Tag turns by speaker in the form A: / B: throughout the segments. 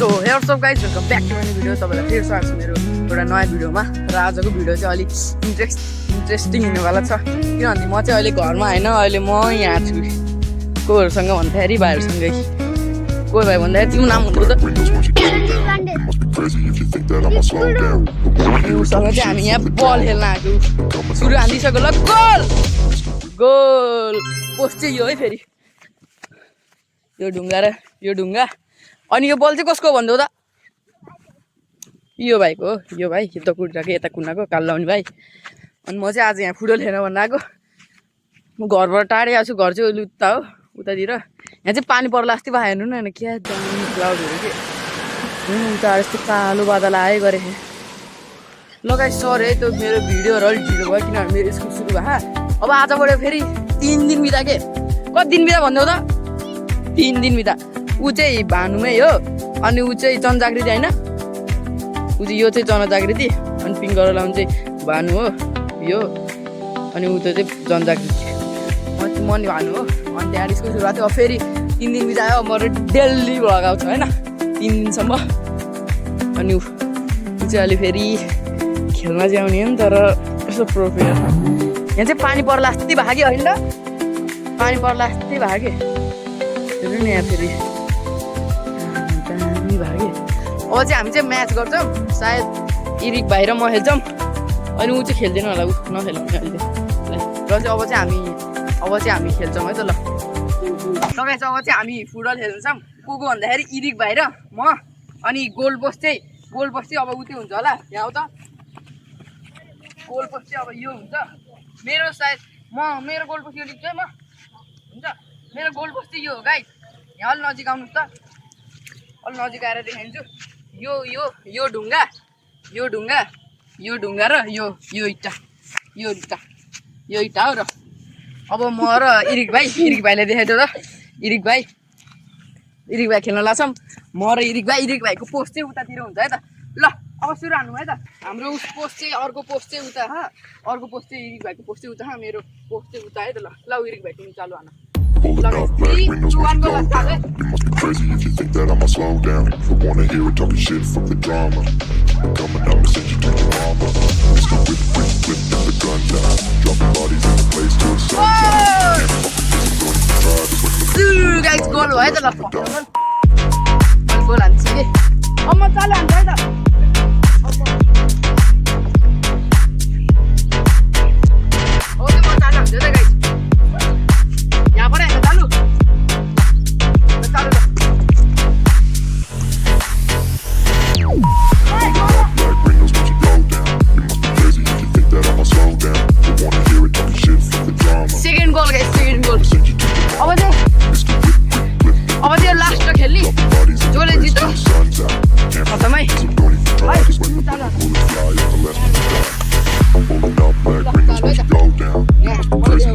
A: So here सब guys welcome back to my video तपाईँलाई फेरि स्वागत छ मेरो एउटा नयाँ भिडियोमा र आजको भिडियो चाहिँ अलिक इन्ट्रेस्टिङ हुनेवाला छ किनभने म चाहिँ अहिले घरमा होइन अहिले म यहाँ छु कोहरूसँग भन्दाखेरि भाइहरूसँगै को भाइ भन्दाखेरि तिम्रो नाम हुँदो त उसँग चाहिँ हामी यहाँ बल खेल्न आएको सुरु हानिसक्यो ल गोल गोल पोस्ट चाहिँ यो है फेरि यो ढुङ्गा र यो ढुङ्गा अनि यो बल चाहिँ कसको भन्दै त यो भाइको हो यो भाइ यो त कुर्टाको यता कुनाको कालो लाउने भाइ अनि म चाहिँ आज यहाँ फुटबल खेल्न भन्न आएको म घरबाट टाढै आएको छु घर चाहिँ उता हो उतातिर यहाँ चाहिँ पानी पर्ला अस्ति भयो हेर्नु न होइन क्या दामी क्लाउडहरू के उता यस्तो कालो बादल आए गरेँ लगाइ सर है त्यो मेरो भिडियोहरू अलिक ढिलो भयो किनभने मेरो स्कुल सुरु भयो अब आजबाट फेरि 3 दिन बिता के कति दिन बिता भन्दै त 3 दिन बिता ऊ चाहिँ भानुमै हो अनि ऊ चाहिँ जनजागृति होइन ऊ चाहिँ यो चाहिँ जनजागृति अनि पिङ्क कलर लाउने चाहिँ भानु हो यो अनि ऊ चाहिँ जनजागृति म नि भानु हो अनि त्यहाँदेखि स्कुल सुरु भएको थियो फेरि 3 दिन बितायो म डेली भ्लग आउँछु होइन 3 दिनसम्म अनि ऊ चाहिँ अलि फेरि खेल्न चाहिँ आउने हो नि तर कस्तो प्रोफेसर यहाँ चाहिँ पानी पर्ला अस्ति भाग्यो होइन त पानी पर्ला अस्ति भाग्यो हेर्नु नि यहाँ फेरि दामी भाग्यो अब चाहिँ हामी चाहिँ म्याच गर्छौँ सायद इरिक भाइ र म खेल्छौँ अनि ऊ चाहिँ खेल्दैन होला ऊ नखेलाउने अहिले र चाहिँ अब चाहिँ हामी खेल्छौँ है त ल लगाइ चाहिँ अब चाहिँ हामी फुटबल खेल्छौँ को भन्दाखेरि इरिक भाइ र म अनि गोल पोस्ट चाहिँ अब उ त्यो हुन्छ होला यहाँ हो त गोल पोस्ट चाहिँ अब यो हुन्छ मेरो सायद मेरो गोल पोस्ट यो लिन्छ म हुन्छ मेरो गोल पोस्ट चाहिँ यो हो गाइस यहाँ अलि नजिक आउनुहोस् त अलि नजिक आएर देखाइदिन्छु यो ढुङ्गा र यो इट्टा हो र अब म र इरिक भाइले देखाइदियो त इरिक भाइ खेल्न लाग्छौँ म र इरिक भाइको पोस्ट चाहिँ उतातिर हुन्छ है त ल अब सुरु हान्नु है त हाम्रो उस पोस्ट चाहिँ अर्को पोस्ट चाहिँ उता अर्को पोस्ट चाहिँ इरिक भाइको पोस्ट चाहिँ उता मेरो पोस्ट चाहिँ उता है त ल इरिक भाइ तिमी चालु हान
B: Pulling up black windows when you go down. You must be crazy if you think that I'ma slow down. If I wanna hear it talking shit, fuck the drama. Coming out and send you to your mama. Mr. Whip, flip the guns out. Dropping bodies in the place till the sun's out.
A: Guys, goal भयो त ल goal हान्छ के अब म चालु हान्छ है त अब चाहिँ लास्ट खेल्ने जसले जित्छ खतमै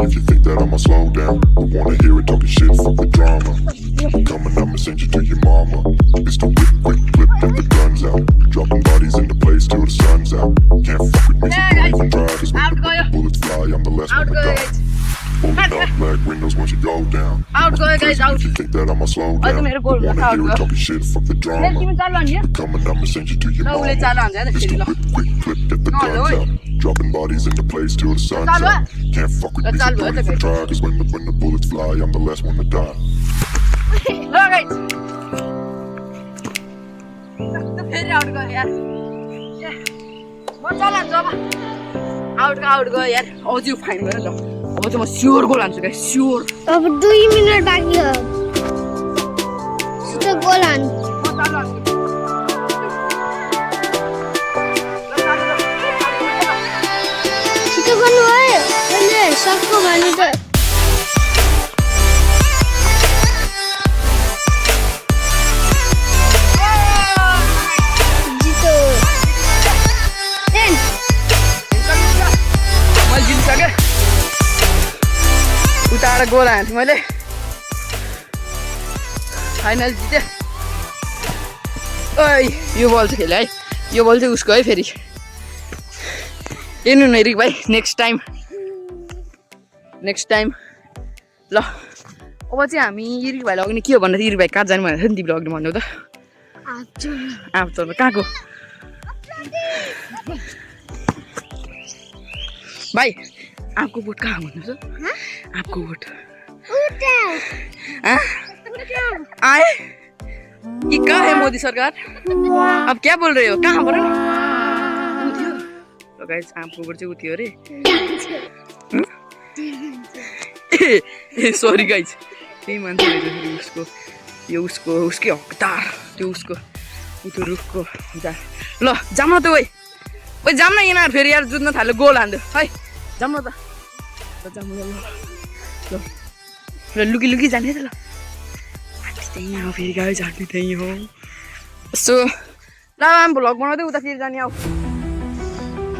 B: If you think that I'ma slow down, I wanna hear it talking shit, fuck the drama. Coming, I'ma send you to your mama. Mr. Whip, flip the guns out. Dropping bodies in the place till the sun's out. Can't fuck with me, so don't even try. Cause when the bullets fly, I'm the last one to die. Pulling up black windows once you go down.
A: Out go guys, out.
B: If you think that I'ma slow down, I wanna hear it talking shit, fuck the drama. Coming, I'ma send you to your mama. Mr. Whip, flip the guns out. Dropping bodies in the place till the sun's out. Can't fuck with me, so don't even try. Cause when the bullets fly, I'm the last one to die.
A: Alright. फेरि out गयो यार म चलान्छु अब out गयो यार अब चाहिँ fine भयो ल अब चाहिँ म स्योर गोल हान्छु गाइस स्योर
C: अब 2 मिनेट बाँकी हो त्यो गोल हान
A: म चालु हान्छु
C: छिटो गर्नु है अहिले सबको भन्नु त
A: उताएर गोल हान्छु मैले फाइनल जितेँ ओइ यो बल चाहिँ खेलेँ है यो बल चाहिँ उसको है फेरि हेर्नु न इरिक भाइ नेक्स्ट टाइम ल अब चाहिँ हामी इरिक भाइलाई अघि के हो भन्दा इरिक भाइ कहाँ जानु भनेर नि तिमीले अघि भन्नु त आँप चल्नु कहाँको भाइ आँपको बोट कहाँ भन्नुहोस् आँपको बोट आए कि कहाँ है मोदी सरकार अब क्या बोल रहे हो कहाँ पर गाइस आँपको बोट चाहिँ उठ्यो अरे ए सरी गाइस त्यही मान्छे रहेछ उसको यो उसकै हकदार त्यो उसको उतो रुखको जा ल जाम न त ओइ जाम न यिनीहरू फेरि यार जुत्न थाल्यो गोल हान्यो है जाम न त जाम ल लुकी लुकी जाने त ल त्यहीँ हो फेरि गयो झाँक्ने त्यहीँ हो यसो ल आम भ्लग बनाउँदै उता फेरि जाने आऊ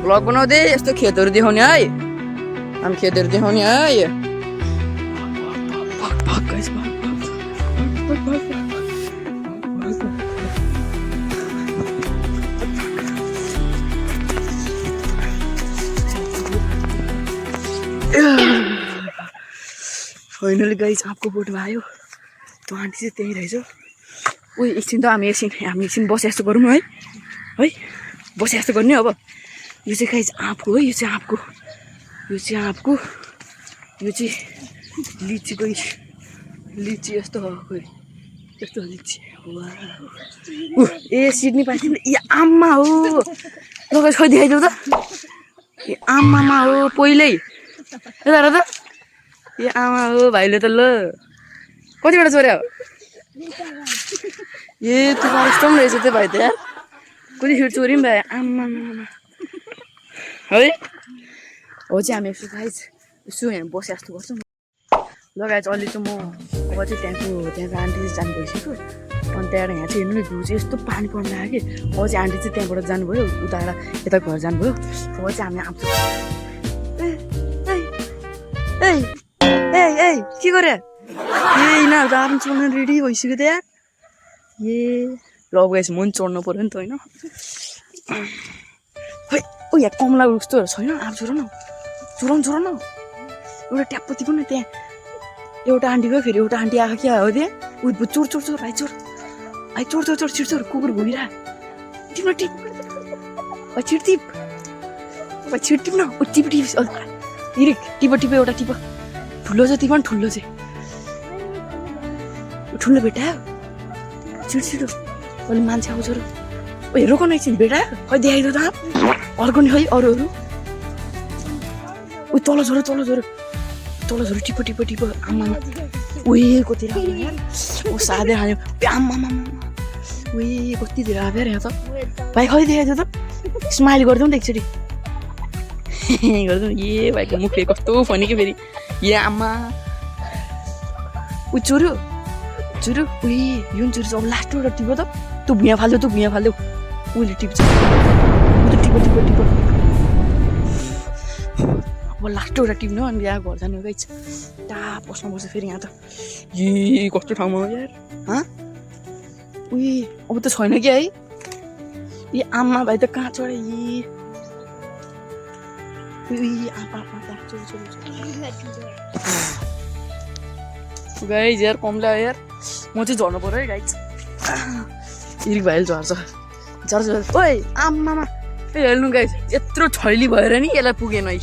A: भ्लग बनाउँदै यस्तो खेतहरू देखाउने है आम खेतहरू देखाउने है फाइनली गाइस आँपको बोट भयो त्यो आन्टी चाहिँ त्यहीँ रहेछ उयो एकछिन त हामी एकछिन बसे जस्तो गरौँ है बसे जस्तो गर्ने अब यो चाहिँ गाइस आँपको है यो चाहिँ आँपको यो चाहिँ लिचीको लिची यस्तो हो खोइ यस्तो लिची ए सिडनी पाइन्छ ए आम्मा हो ल खोइ देखाइदेऊ त ए आम्मामा हो पहिल्यै यता त ए आमा हो भाइले त ल कतिवटा चोर्या हो ए त्यो कस्तो पनि रहेछ त्यो भाइ त यार कतिखेर चोरी पनि भयो आम्मा है हो चाहिँ हामी एक्सर्साइज यसो यहाँ बसे जस्तो गर्छौँ लगाएर चाहिँ अलि चाहिँ म अब चाहिँ त्यहाँको आन्टी चाहिँ जानु भइसक्यो अनि त्यहाँबाट यहाँ चाहिँ हेर्नु भ्यू चाहिँ यस्तो पानी पर्नु लाग्यो कि अब चाहिँ आन्टी चाहिँ त्यहाँबाट जानुभयो उताबाट यता घर जानुभयो अब चाहिँ हामी आउँछौँ ए के गरे ए यिनीहरू त आफ्नो चढ्न रेडी भइसक्यो त यार ए ल गएछ म पनि चढ्नु पऱ्यो नि त होइन खै ओ यहाँ कमला उस्तोहरू छैन आफ छोड न चोराउनु एउटा ट्याप्पो टिप न त्यहाँ एउटा आन्टी गयो फेरि एउटा आन्टी आएको क्या हो त्यहाँ ऊ चोर भाइ चोर छिर्चोर कुकुर घुमिरह टिप्न टिप छिट न ऊ टिप इरिक टिप एउटा टिप ठुलो चाहिँ टिप ठुलो चाहिँ ठुलो भेटा छिटो अहिले मान्छे आउँछ र ओ हेर न एकछिन भेटा खै देखाइदो त अर्को नि खै अरूहरू ऊ तल झोर टिप आम्मामा उयो कति राम्रो ओ सादे हाल्यो आम्मामा उयो कति धेरै आयो यहाँ त भाइ खै देखाइदो त स्माइल गरिदिउँ त एकचोटि गरिदिउँ ए भाइको मुख फेरि कस्तो फनी कि फेरि ए आम्मा ऊ चोर्यो उयो यो चोरी चाहिँ अब लास्ट एउटा टिप त तँ भुइँ फाल्देऊ उसले टिप्छ टिप अब लास्ट एउटा टिप्नु अनि यहाँ घर जानु गइछ टा बस्नुपर्छ फेरि यहाँ त ए कस्तो ठाउँमा हो यार उयो अब त छैन क्या है ए आम्मा भाइ त कहाँ चढे गाइज यार कमला यार म चाहिँ झर्नु पऱ्यो है गाइज इरिक भाइले झर्छ ओइ आम्मामा ए हेर्नु गाइज यत्रो छैली भएर नि यसलाई पुगेन है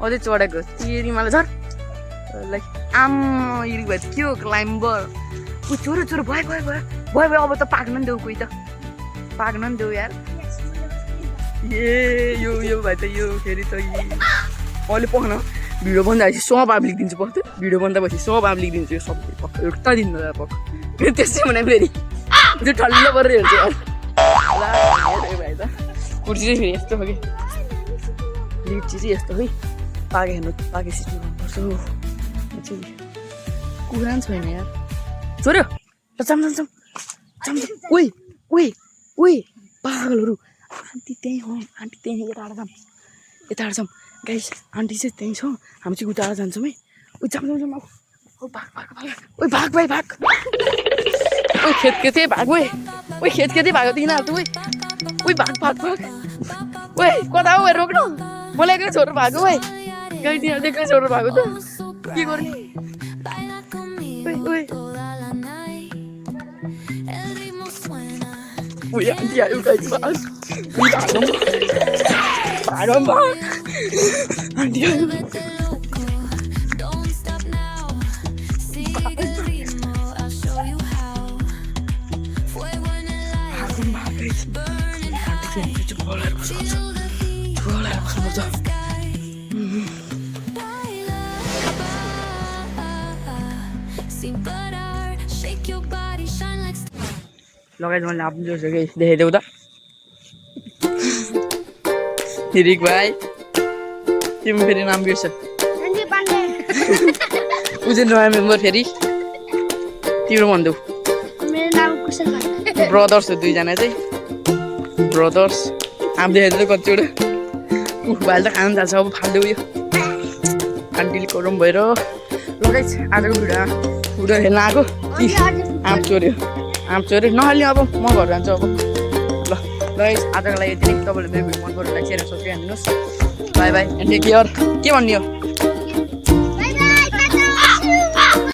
A: अझै चढेको इरिमालाई झर लाइक आम्मा इरिक भाइ के हो क्लाइम्बर ऊ चोरो भयो अब त पाक्न नि देऊ कोही त पाक्न नि देऊ यार ए यो भाइ त यो फेरि त अहिले पख न भिडियो बन्दापछि सब आप लेखिदिन्छु पक्क भिडियो बन्दापछि सब आप लेखिदिन्छु यो सबै पक्क एउटा दिनु पक्क त्यसै भने फेरि त्यो ठल्लो परेर हेर्छु यार भाइ त कुर्सी चाहिँ फेरि यस्तो हो कि लिची चाहिँ यस्तो है पाके सिट्नु गर्नुपर्छ कुखुरा पनि छैन यार छोड्यो चम ओइ पागलहरू आन्टी त्यहीँ हो यताबाट जाउँ गाइस आन्टी चाहिँ त्यहीँ छ हामी चाहिँ उता जान्छौँ है ओ जाउँ भाग भाइ भाग ओ खेत के भाग ओइ खेत के भागो त यिनीहरू त ओइ भाग ओइ कता हो रोक्नु मलाई एक्लै छोडेर भागो ओइ गाई तिनीहरू एक्लै छोडेर भागो त के गर्ने ओइ उयो आन्टी आयो गाइस बस भाडोमा आन्टी आयो लगाइदिनु मैले आफ्नो जोसेको देखाइदेऊ त हिरिक भाइ तिमी फेरि नाम बिर्स
C: सञ्जय पाण्डे
A: ऊ चाहिँ नयाँ मेम्बर फेरि तिम्रो भनिदेऊ
C: मेरो नाम कुशल पाण्डे
A: ब्रदर्स हो दुईजना चाहिँ ब्रदर्स आम देखाइदिँदै कतिवटा भाइले त खानु थाल्छ अब फाल्दै उयो आन्टीले गरम भएर लगाइछ आजको भिडियो हेर्न आएको आँप चोऱ्यो नहाल्ने अब म घर जान्छु अब ल गाइस आजको लागि यति नै तपाईँले मेरो भिडियो मन पऱ्यो लाइक सेयर सब्सक्राइब हान्दिनुहोस् bye bye and take care के भन्ने हो